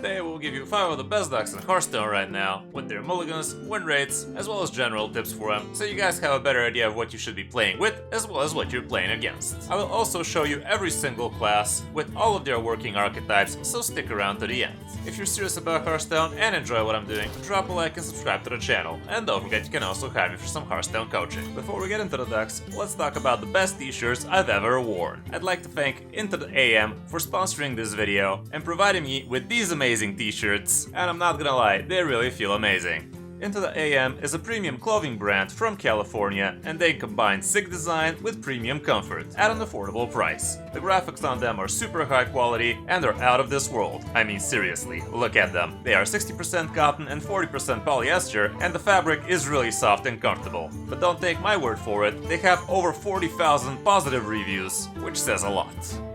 They will give you 5 of the best decks in Hearthstone right now, with their mulligans, win rates, as well as general tips for them, so you guys have a better idea of what you should be playing with, as well as what you're playing against. I will also show you every single class with all of their working archetypes, so stick around to the end. If you're serious about Hearthstone and enjoy what I'm doing, drop a like and subscribe to the channel, and don't forget you can also hire me for some Hearthstone coaching. Before we get into the decks, let's talk about the best t-shirts I've ever worn. I'd like to thank Into the AM for sponsoring this video and providing me with these amazing t-shirts, and I'm not gonna lie, they really feel amazing. Into the AM is a premium clothing brand from California, and they combine sick design with premium comfort at an affordable price. The graphics on them are super high quality and they're out of this world. I mean seriously, look at them. They are 60% cotton and 40% polyester, and the fabric is really soft and comfortable. But don't take my word for it, they have over 40,000 positive reviews, which says a lot.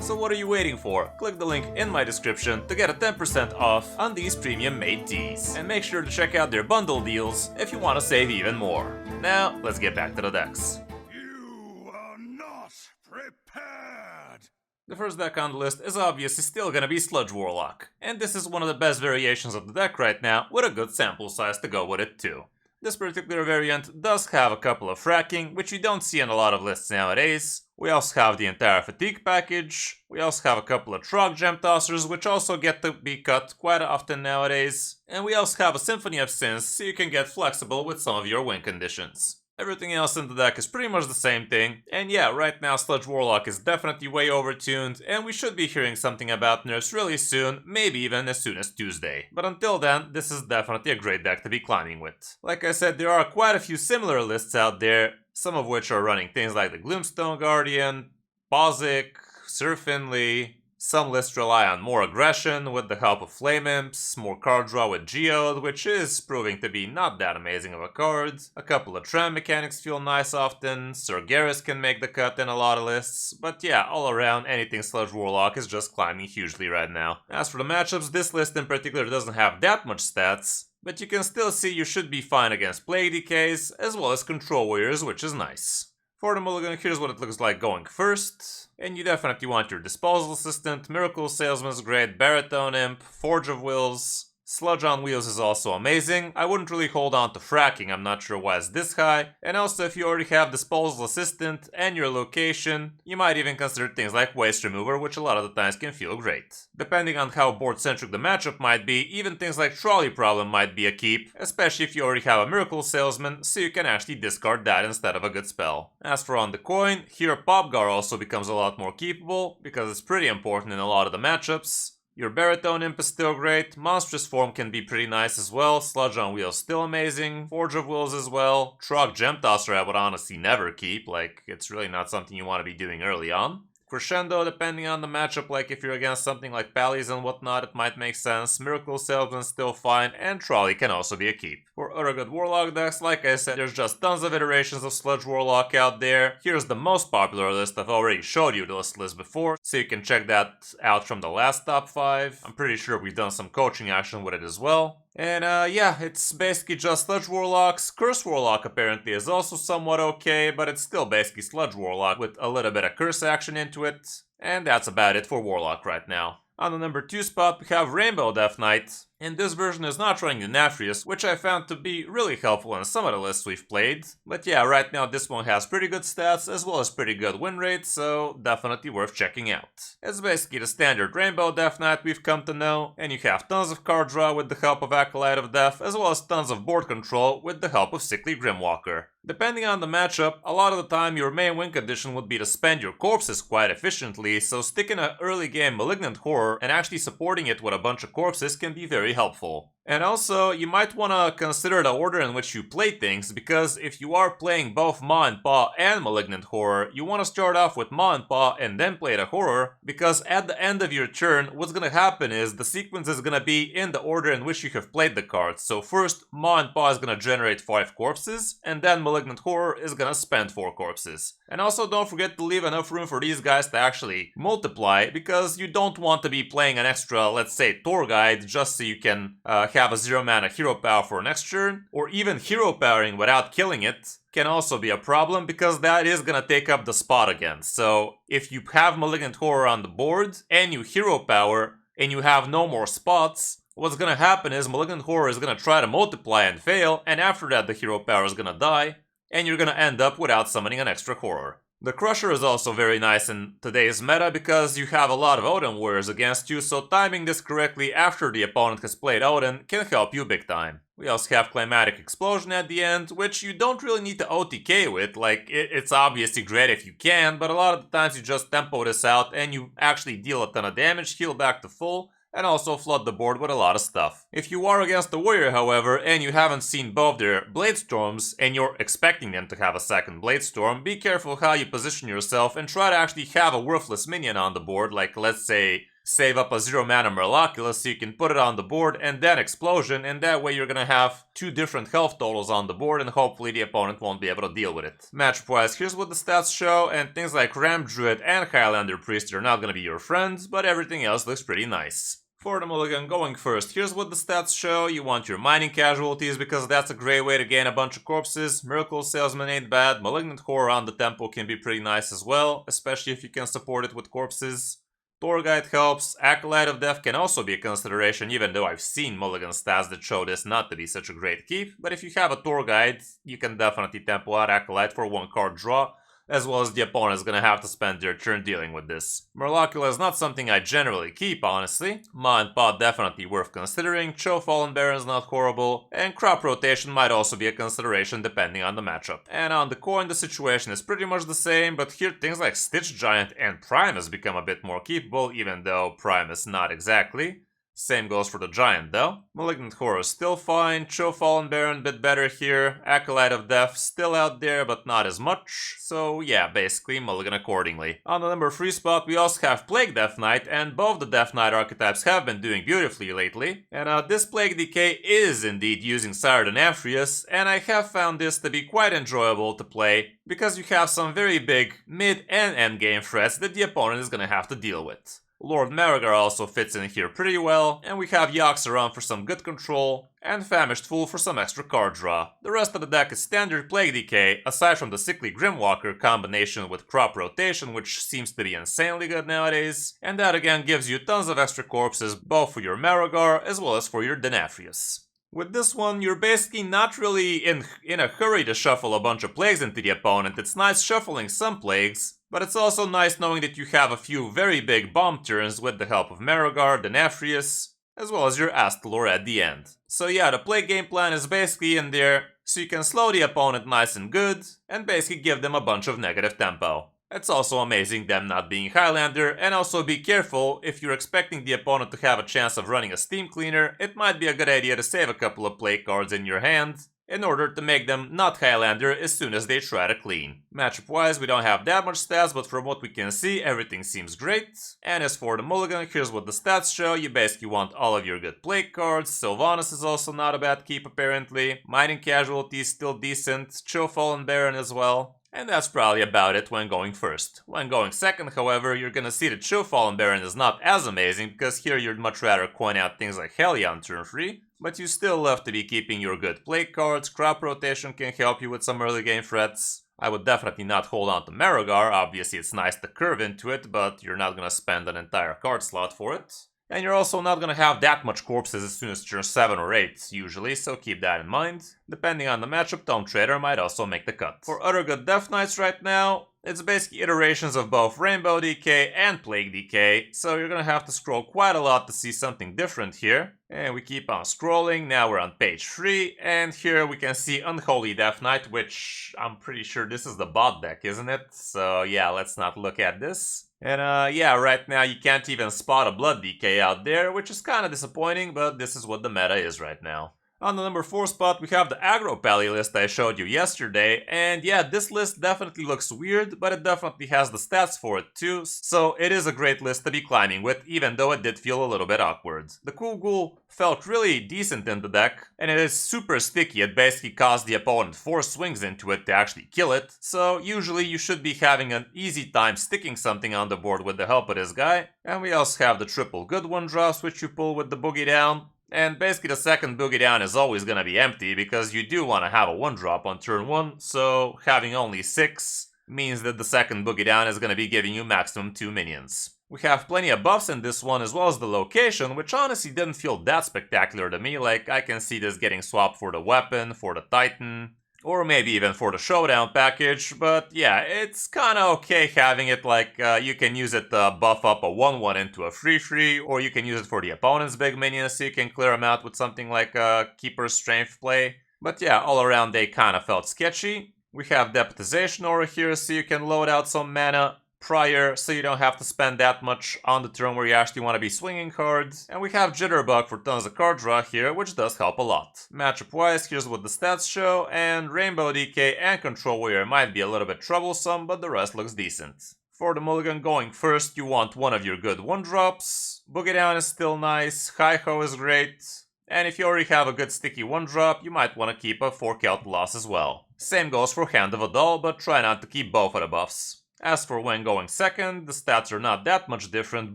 So what are you waiting for? Click the link in my description to get a 10% off on these premium made tees. And make sure to check out their bundle deals if you want to save even more. Now, let's get back to the decks. You are not prepared! The first deck on the list is obviously still gonna be Sludge Warlock. And this is one of the best variations of the deck right now, with a good sample size to go with it too. This particular variant does have a couple of fracking, which you don't see in a lot of lists nowadays. We also have the entire fatigue package. We also have a couple of Trog Gem Tossers, which also get to be cut quite often nowadays. And we also have a Symphony of Sins, so you can get flexible with some of your win conditions. Everything else in the deck is pretty much the same thing, and yeah, right now Sludge Warlock is definitely way overtuned, and we should be hearing something about nerfs really soon, maybe even as soon as Tuesday. But until then, this is definitely a great deck to be climbing with. Like I said, there are quite a few similar lists out there, some of which are running things like the Gloomstone Guardian, Bozic, Sir Finley. Some lists rely on more aggression with the help of Flame Imps, more card draw with Geode, which is proving to be not that amazing of a card. A couple of Tram mechanics feel nice often, Sir Garrus can make the cut in a lot of lists, but yeah, all around anything Sludge Warlock is just climbing hugely right now. As for the matchups, this list in particular doesn't have that much stats, but you can still see you should be fine against Plague Decays, as well as Control Warriors, which is nice. For the mulligan, here's what it looks like going first. And you definitely want your Disposal Assistant, Miracle Salesman's great, Baritone Imp, Forge of Wills. Sludge on Wheels is also amazing. I wouldn't really hold on to fracking, I'm not sure why it's this high. And also if you already have Disposal Assistant and your location, you might even consider things like Waste Remover, which a lot of the times can feel great. Depending on how board-centric the matchup might be, even things like Trolley Problem might be a keep, especially if you already have a Miracle Salesman, so you can actually discard that instead of a good spell. As for on the coin, here Popgar also becomes a lot more keepable, because it's pretty important in a lot of the matchups. Your Baritone Imp is still great, Monstrous Form can be pretty nice as well, Sludge on Wheels still amazing, Forge of Wills as well, Trog Gem Tosser I would honestly never keep, like, it's really not something you want to be doing early on. Crescendo, depending on the matchup, like if you're against something like Pallies and whatnot, it might make sense. Miracle Salesman still fine, and Trolley can also be a keep. For other good Warlock decks, like I said, there's just tons of iterations of Sludge Warlock out there. Here's the most popular list. I've already showed you this list before, so you can check that out from the last top 5. I'm pretty sure we've done some coaching action with it as well. And yeah, it's basically just Sludge Warlocks. Curse Warlock apparently is also somewhat okay, but it's still basically Sludge Warlock with a little bit of curse action into it. And that's about it for Warlock right now. On the number 2 spot, we have Rainbow Death Knight. And this version is not running the Nafrius, which I found to be really helpful in some of the lists we've played. But yeah, right now this one has pretty good stats as well as pretty good win rates, so definitely worth checking out. It's basically the standard Rainbow Death Knight we've come to know, and you have tons of card draw with the help of Acolyte of Death, as well as tons of board control with the help of Sickly Grimwalker. Depending on the matchup, a lot of the time your main win condition would be to spend your corpses quite efficiently, so sticking an early game Malignant Horror and actually supporting it with a bunch of corpses can be very helpful. And also, you might want to consider the order in which you play things, because if you are playing both Maw and Paw and Malignant Horror, you want to start off with Maw and Paw and then play the Horror, because at the end of your turn, what's going to happen is the sequence is going to be in the order in which you have played the cards. So first, Maw and Paw is going to generate 5 corpses, and then Malignant Horror is going to spend 4 corpses. And also don't forget to leave enough room for these guys to actually multiply, because you don't want to be playing an extra, let's say, Tour Guide just so you can have a 0 mana hero power for next turn, or even hero powering without killing it can also be a problem, because that is gonna take up the spot again. So if you have Malignant Horror on the board and you hero power and you have no more spots, what's gonna happen is Malignant Horror is gonna try to multiply and fail, and after that the hero power is gonna die, and you're gonna end up without summoning an extra horror. The Crusher is also very nice in today's meta because you have a lot of Odin warriors against you, so timing this correctly after the opponent has played Odin can help you big time. We also have Climatic Explosion at the end, which you don't really need to OTK with, like, it's obviously great if you can, but a lot of the times you just tempo this out and you actually deal a ton of damage, heal back to full, and also flood the board with a lot of stuff. If you are against the warrior, however, and you haven't seen both their Blade Storms, and you're expecting them to have a second Blade Storm, be careful how you position yourself and try to actually have a worthless minion on the board, like let's say save up a 0-mana Miraculous so you can put it on the board and then Explosion, and that way you're gonna have two different health totals on the board and hopefully the opponent won't be able to deal with it. Matchup-wise, here's what the stats show, and things like Ram Druid and Highlander Priest are not gonna be your friends, but everything else looks pretty nice. For the mulligan going first, here's what the stats show. You want your mining casualties because that's a great way to gain a bunch of corpses. Miracle Salesman ain't bad. Malignant Horror on the tempo can be pretty nice as well, especially if you can support it with corpses. Tour Guide helps. Acolyte of Death can also be a consideration, even though I've seen mulligan stats that show this not to be such a great keep. But if you have a Tour Guide, you can definitely tempo out Acolyte for one card draw, as well as the opponent is gonna have to spend their turn dealing with this. Miraculous is not something I generally keep, honestly. Ma and Pa definitely worth considering, Cho Fallen Baron is not horrible, and Crop Rotation might also be a consideration depending on the matchup. And on the coin, the situation is pretty much the same, but here things like Stitch Giant and Primus become a bit more keepable, even though Primus not exactly. Same goes for the Giant though. Malignant Horror is still fine, Cho Fallen Baron bit better here, Acolyte of Death still out there but not as much, so yeah, basically mulligan accordingly. On the number 3 spot we also have Plague Death Knight, and both the Death Knight archetypes have been doing beautifully lately. And this Plague Decay is indeed using Sire Denafrius, and I have found this to be quite enjoyable to play, because you have some very big mid and end game threats that the opponent is gonna have to deal with. Lord Marigar also fits in here pretty well, and we have Yax around for some good control, and Famished Fool for some extra card draw. The rest of the deck is standard Plague Decay, aside from the Sickly Grimwalker combination with Crop Rotation, which seems to be insanely good nowadays, and that again gives you tons of extra corpses, both for your Marigar as well as for your Denafrius. With this one, you're basically not really in a hurry to shuffle a bunch of plagues into the opponent. It's nice shuffling some plagues, but it's also nice knowing that you have a few very big bomb turns with the help of Marigar, Denafrius, as well as your Astalor at the end. So yeah, the play game plan is basically in there, so you can slow the opponent nice and good, and basically give them a bunch of negative tempo. It's also amazing them not being Highlander, and also be careful, if you're expecting the opponent to have a chance of running a Steam Cleaner, it might be a good idea to save a couple of play cards in your hand, in order to make them not Highlander as soon as they try to clean. Matchup wise, we don't have that much stats, but from what we can see, everything seems great. And as for the mulligan, here's what the stats show. You basically want all of your good play cards. Sylvanas is also not a bad keep apparently. Mining Casualties still decent. Cho Fallen Baron as well. And that's probably about it when going first. When going second, however, you're gonna see that Cho Fallen Baron is not as amazing, because here you'd much rather coin out things like Hellia on turn 3, but you still love to be keeping your good play cards. Crop Rotation can help you with some early game threats. I would definitely not hold on to Marigar, obviously it's nice to curve into it, but you're not gonna spend an entire card slot for it. And you're also not gonna have that much corpses as soon as turn 7 or 8, usually, so keep that in mind. Depending on the matchup, Tome Trader might also make the cut. For other good Death Knights right now, it's basically iterations of both Rainbow Decay and Plague Decay, so you're gonna have to scroll quite a lot to see something different here. And we keep on scrolling, now we're on page 3, and here we can see Unholy Death Knight, which I'm pretty sure this is the bot deck, isn't it? So yeah, let's not look at this. And yeah, right now you can't even spot a Blood Decay out there, which is kinda disappointing, but this is what the meta is right now. On the number 4 spot, we have the Aggro Pally list I showed you yesterday, and yeah, this list definitely looks weird, but it definitely has the stats for it too, so it is a great list to be climbing with, even though it did feel a little bit awkward. The Cool Ghoul felt really decent in the deck, and it is super sticky. It basically caused the opponent 4 swings into it to actually kill it, so usually you should be having an easy time sticking something on the board with the help of this guy. And we also have the triple good one drops, which you pull with the Boogie Down. And basically the second Boogie Down is always gonna be empty, because you do want to have a 1-drop on turn 1, so having only 6 means that the second Boogie Down is gonna be giving you maximum 2 minions. We have plenty of buffs in this one as well as the location, which honestly didn't feel that spectacular to me. Like, I can see this getting swapped for the weapon, for the Titan, or maybe even for the showdown package, but yeah, it's kinda okay having it like, you can use it to buff up a 1-1 into a 3-3, or you can use it for the opponent's big minions so you can clear them out with something like a Keeper's Strength play. But yeah, all around they kinda felt sketchy. We have Deputization Aura here so you can load out some mana prior, so you don't have to spend that much on the turn where you actually want to be swinging cards. And we have Jitterbug for tons of card draw here, which does help a lot. Matchup wise, here's what the stats show, and Rainbow DK and Control Warrior might be a little bit troublesome, but the rest looks decent. For the mulligan going first, you want one of your good 1-drops. Boogie Down is still nice, Hi-Ho is great, and if you already have a good sticky 1-drop, you might want to keep a Fork Out Loss as well. Same goes for Hand of a Doll, but try not to keep both of the buffs. As for when going second, the stats are not that much different.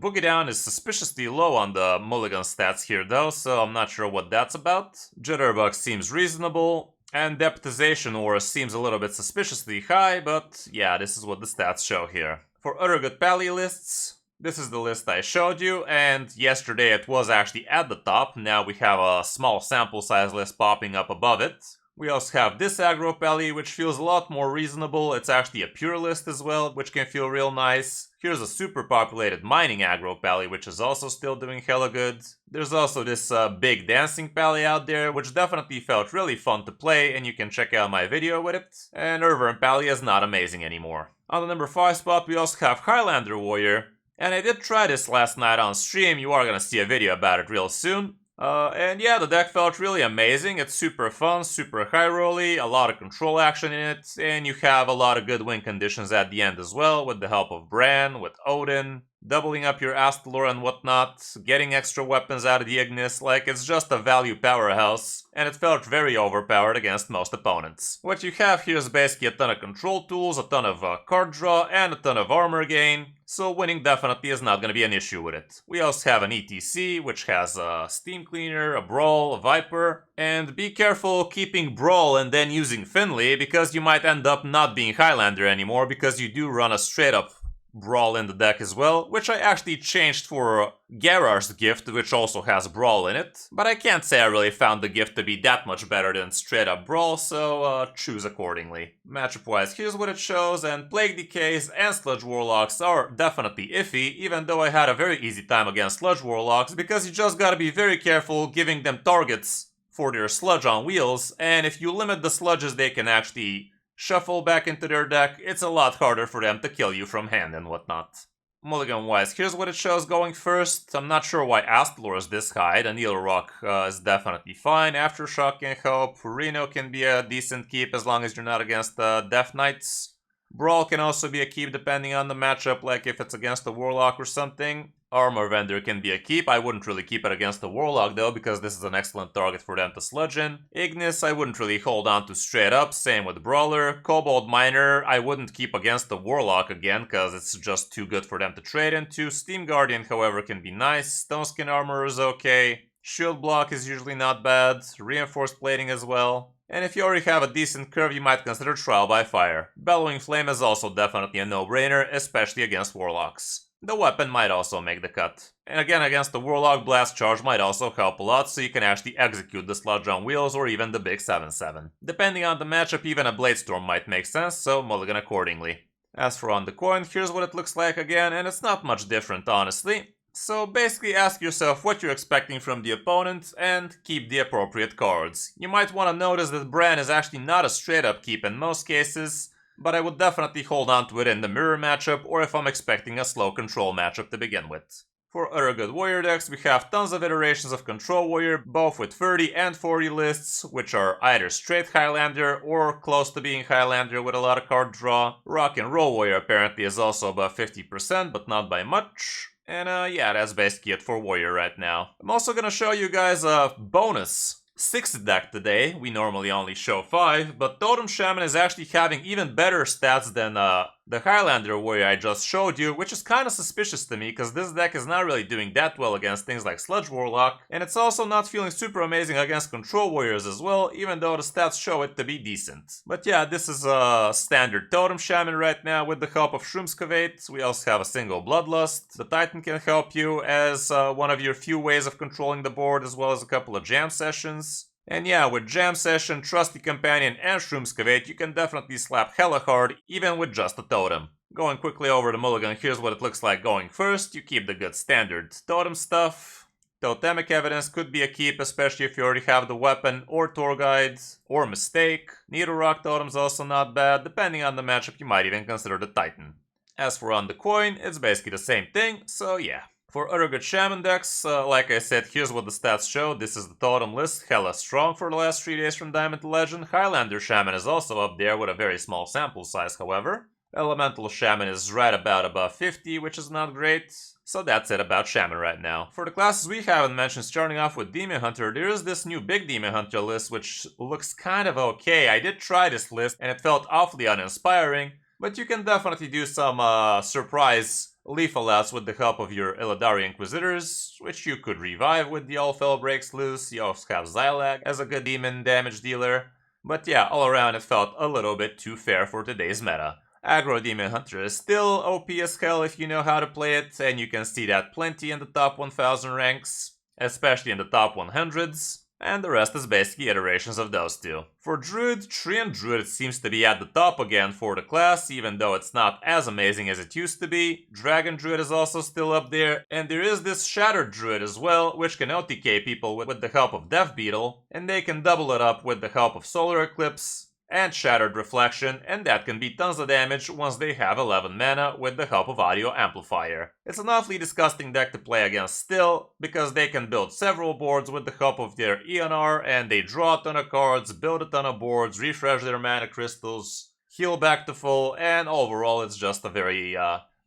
Boogie Down is suspiciously low on the mulligan stats here though, so I'm not sure what that's about. Jitterbug seems reasonable, and Deputization Aura seems a little bit suspiciously high, but yeah, this is what the stats show here. For other good pally lists, this is the list I showed you, and yesterday it was actually at the top. Now we have a small sample size list popping up above it. We also have this aggro pally, which feels a lot more reasonable. It's actually a pure list as well, which can feel real nice. Here's a super populated mining aggro pally, which is also still doing hella good. There's also this big dancing pally out there, which definitely felt really fun to play, and you can check out my video with it. And Urvern pally is not amazing anymore. On the number 5 spot, we also have Highlander Warrior. And I did try this last night on stream. You are gonna see a video about it real soon. And yeah, the deck felt really amazing. It's super fun, super high rolly, a lot of control action in it, and you have a lot of good win conditions at the end as well, with the help of Bran, with Odin, doubling up your Astalor and whatnot, getting extra weapons out of the Ignis. Like, it's just a value powerhouse, and it felt very overpowered against most opponents. What you have here is basically a ton of control tools, a ton of card draw, and a ton of armor gain, so winning definitely is not going to be an issue with it. We also have an ETC, which has a Steam Cleaner, a Brawl, a Viper, and be careful keeping Brawl and then using Finley, because you might end up not being Highlander anymore, because you do run a straight up Brawl in the deck as well, which I actually changed for Gerar's gift, which also has Brawl in it. But I can't say I really found the gift to be that much better than straight up Brawl, so choose accordingly. Matchup wise, here's what it shows, and Plague Decays and Sludge Warlocks are definitely iffy, even though I had a very easy time against Sludge Warlocks, because you just gotta be very careful giving them targets for their Sludge on wheels, and if you limit the Sludges they can actually shuffle back into their deck, it's a lot harder for them to kill you from hand and whatnot. Mulligan wise, here's what it shows going first. I'm not sure why Astalor is this high. The Needle Rock is definitely fine. Aftershock can help. Reno can be a decent keep as long as you're not against Death Knights. Brawl can also be a keep depending on the matchup, like if it's against a Warlock or something. Armor Vendor can be a keep. I wouldn't really keep it against the Warlock though, because this is an excellent target for them to sludge in. Ignis I wouldn't really hold on to straight up, same with Brawler. Kobold Miner I wouldn't keep against the Warlock again, because it's just too good for them to trade into. Steam Guardian however can be nice. Stoneskin Armor is okay. Shield Block is usually not bad. Reinforced Plating as well. And if you already have a decent curve, you might consider Trial by Fire. Bellowing Flame is also definitely a no-brainer, especially against Warlocks. The weapon might also make the cut. And again, against the Warlock, Blast Charge might also help a lot, so you can actually execute the Sludge on wheels or even the big 7/7. Depending on the matchup, even a Blade Storm might make sense, so mulligan accordingly. As for on the coin, here's what it looks like again, and it's not much different honestly. So basically ask yourself what you're expecting from the opponent and keep the appropriate cards. You might want to notice that Bran is actually not a straight up keep in most cases, but I would definitely hold on to it in the mirror matchup or if I'm expecting a slow control matchup to begin with. For other good warrior decks, we have tons of iterations of Control Warrior, both with 30 and 40 lists, which are either straight Highlander or close to being Highlander with a lot of card draw. Rock and Roll Warrior apparently is also above 50%, but not by much. And yeah, that's basically it for Warrior right now. I'm also gonna show you guys a bonus 6th deck today. We normally only show 5, but Totem Shaman is actually having even better stats than the Highlander warrior I just showed you, which is kinda suspicious to me because this deck is not really doing that well against things like Sludge Warlock, and it's also not feeling super amazing against control warriors as well, even though the stats show it to be decent. But yeah, this is a standard Totem Shaman right now with the help of Shroomscavate. We also have a single Bloodlust. The Titan can help you as one of your few ways of controlling the board, as well as a couple of jam sessions. And yeah, with Jam Session, Trusty Companion, and Shroomscavate, you can definitely slap hella hard, even with just a totem. Going quickly over the mulligan, here's what it looks like going first. You keep the good standard totem stuff. Totemic Evidence could be a keep, especially if you already have the weapon, or Tour Guide, or Mistake. Needle Rock Totem's also not bad. Depending on the matchup, you might even consider the Titan. As for on the coin, it's basically the same thing, so yeah. For other good Shaman decks, like I said, here's what the stats show. This is the totem list, hella strong for the last 3 days from Diamond to Legend. Highlander Shaman is also up there with a very small sample size, however. Elemental Shaman is right about above 50, which is not great. So that's it about Shaman right now. For the classes we haven't mentioned, starting off with Demon Hunter, there is this new Big Demon Hunter list, which looks kind of okay. I did try this list, and it felt awfully uninspiring, but you can definitely do some surprise lethal outs with the help of your Illidari Inquisitors, which you could revive with the All Fell Breaks Loose. You also have Xylag as a good demon damage dealer. But yeah, all around it felt a little bit too fair for today's meta. Aggro Demon Hunter is still OP as hell if you know how to play it, and you can see that plenty in the top 1000 ranks, especially in the top 100s. And the rest is basically iterations of those two. For Druid, Treant Druid seems to be at the top again for the class, even though it's not as amazing as it used to be. Dragon Druid is also still up there, and there is this Shattered Druid as well, which can OTK people with the help of Death Beetle, and they can double it up with the help of Solar Eclipse and Shattered Reflection, and that can be tons of damage once they have 11 mana with the help of Audio Amplifier. It's an awfully disgusting deck to play against still, because they can build several boards with the help of their ENR, and they draw a ton of cards, build a ton of boards, refresh their mana crystals, heal back to full, and overall it's just a very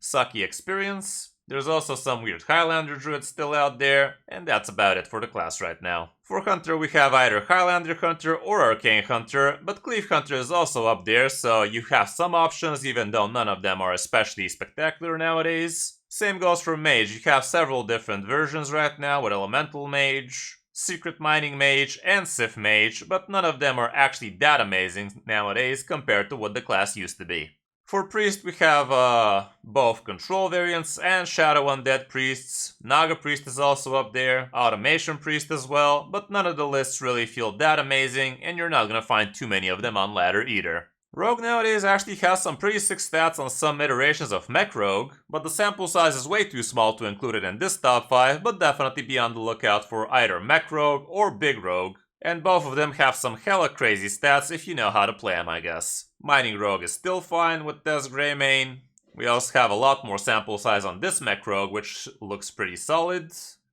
sucky experience. There's also some weird Highlander Druids still out there, and that's about it for the class right now. For Hunter, we have either Highlander Hunter or Arcane Hunter, but Cleave Hunter is also up there, so you have some options even though none of them are especially spectacular nowadays. Same goes for Mage, you have several different versions right now with Elemental Mage, Secret Mining Mage, and Sith Mage, but none of them are actually that amazing nowadays compared to what the class used to be. For Priest, we have both Control variants and Shadow Undead Priests. Naga Priest is also up there, Automation Priest as well, but none of the lists really feel that amazing, and you're not gonna find too many of them on ladder either. Rogue nowadays actually has some pretty sick stats on some iterations of Mech Rogue, but the sample size is way too small to include it in this top 5, but definitely be on the lookout for either Mech Rogue or Big Rogue. And both of them have some hella crazy stats if you know how to play them, I guess. Mining Rogue is still fine with this Greymane. We also have a lot more sample size on this Mech Rogue, which looks pretty solid.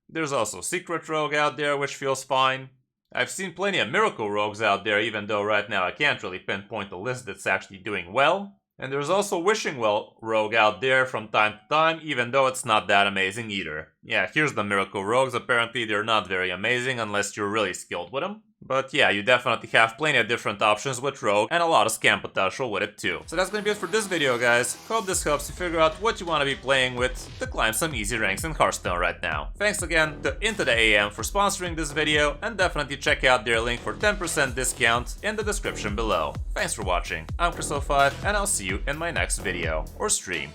There's also Secret Rogue out there, which feels fine. I've seen plenty of Miracle Rogues out there, even though right now I can't really pinpoint a list that's actually doing well. And there's also Wishing Well Rogue out there from time to time, even though it's not that amazing either. Yeah, here's the Miracle Rogues. Apparently they're not very amazing unless you're really skilled with them. But yeah, you definitely have plenty of different options with Rogue, and a lot of scam potential with it too. So that's gonna be it for this video, guys. Hope this helps you figure out what you want to be playing with to climb some easy ranks in Hearthstone right now. Thanks again to Into the AM for sponsoring this video, and definitely check out their link for 10% discount in the description below. Thanks for watching. I'm Kris05, and I'll see you in my next video or stream.